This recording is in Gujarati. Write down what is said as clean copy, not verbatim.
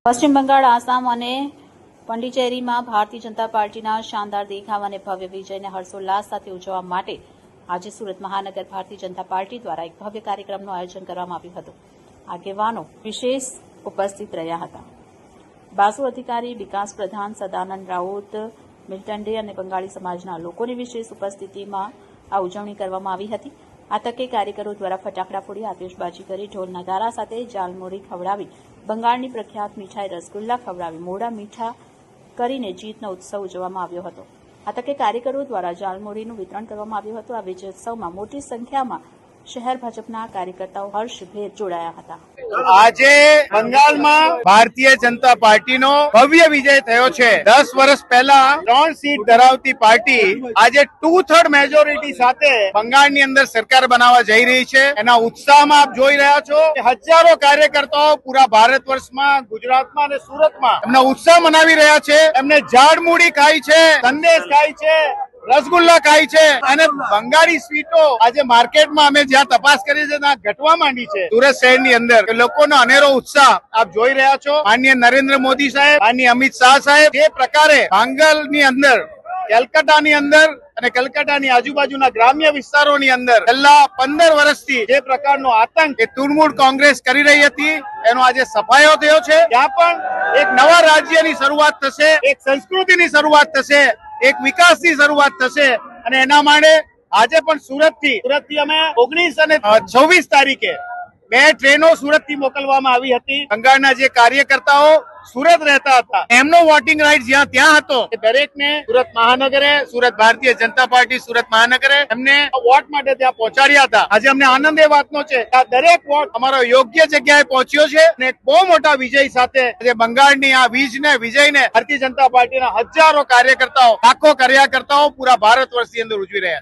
પશ્ચિમ બંગાળ, આસામ અને પંડિચેરીમાં ભારતીય જનતા પાર્ટીના શાનદાર દેખાવ અને ભવ્ય વિજયને હર્ષોલ્લાસ સાથે ઉજવવા માટે આજે સુરત મહાનગર ભારતીય જનતા પાર્ટી દ્વારા એક ભવ્ય કાર્યક્રમનું આયોજન કરવામાં આવ્યું હતું. આગેવાનો વિશેષ ઉપસ્થિત રહ્યા હતા. બાસુ અધિકારી, વિકાસ પ્રધાન, સદાનંદ રાઉત, મિલ્ટન ડે અને બંગાળી સમાજના લોકોની વિશેષ ઉપસ્થિતિમાં આ ઉજવણી કરવામાં આવી હતી. આ તકે કાર્યકરો દ્વારા ફટાકડા ફોડી, આતિશબાજી કરી, ઢોલ નગારા સાથે જાલમોરી ખવડાવી, બંગાળની પ્રખ્યાત મીઠાઈ રસગુલ્લા ખવડાવી, મોડા મીઠા કરીને જીતનો ઉત્સવ ઉજવવામાં આવ્યો હતો. આ તકે કાર્યકરો દ્વારા જાલમોરીનું વિતરણ કરવામાં આવ્યું હતું. આ વિજયોત્સવમાં મોટી સંખ્યામાં શહેર ભાજપના કાર્યકર્તાઓ હર્ષભેર જોડાયા હતા. આજે બંગાળમાં ભારતીય જનતા પાર્ટીનો ભવ્ય વિજય થયો છે. 10 વર્ષ પહેલા 3 સીટ ધરાવતી પાર્ટી આજે 2/3 મેજોરિટી સાથે બંગાળની અંદર સરકાર બનાવવા જઈ રહી છે. એના ઉત્સાહમાં આપ જોઈ રહ્યા છો કે હજારો કાર્યકર્તાઓ પૂરા ભારત વર્ષમાં, ગુજરાતમાં અને સુરતમાં એમના ઉત્સાહ મનાવી રહ્યા છે. એમને ઝાડમૂળી ખાઈ છે, સંદેશ ખાઈ છે, રસગુલ્લા ખાય છે અને બંગાળી સ્વીટો આજે માર્કેટમાં અમે જ્યાં તપાસ કરી છે ત્યાં ઘટવા માંડી છે. સુરત શહેરની અંદર લોકોનો અનેરો ઉત્સાહ આપ જોઈ રહ્યા છો. માનનીય નરેન્દ્ર મોદી સાહેબ, માનનીય અમિત શાહ સાહેબ જે પ્રકારે ભાંગલની અંદર, કેલકટાની અંદર અને કલકત્તાની આજુબાજુના ગ્રામ્ય વિસ્તારોની અંદર છેલ્લા 15 વર્ષથી જે પ્રકારનો આતંક એ તૃણમૂળ કોંગ્રેસ કરી રહી હતી એનો આજે સફાયો થયો છે. ત્યાં પણ એક નવા રાજ્યની શરૂઆત થશે, એક સંસ્કૃતિની શરૂઆત થશે, એક વિકાસની શરૂઆત થશે અને એના માટે આજે પણ સુરતથી અમે 19 અને 26 તારીખે 2 ટ્રેનો સુરતથી મોકલવામાં આવી હતી. બંગાળના જે કાર્યકર્તાઓ સુરત રહેતા હતા એમનો વોટિંગ રાઇટ જ્યાં ત્યાં હતો એ દરેકને સુરત મહાનગરે, સુરત ભારતીય જનતા પાર્ટી સુરત મહાનગરે એમને વોટ માટે ત્યાં પહોંચાડ્યા હતા. આજે અમને આનંદ એ વાતનો છે કે આ દરેક વોટ અમારો યોગ્ય જગ્યાએ પહોંચ્યો છે અને એક બહુ મોટા વિજય સાથે આજે બંગાળની આ વિજયને ભારતીય જનતા પાર્ટીના હજારો કાર્યકર્તાઓ, લાખો કાર્યકર્તાઓ પૂરા ભારત વર્ષની અંદર ઉજવી રહ્યા છે.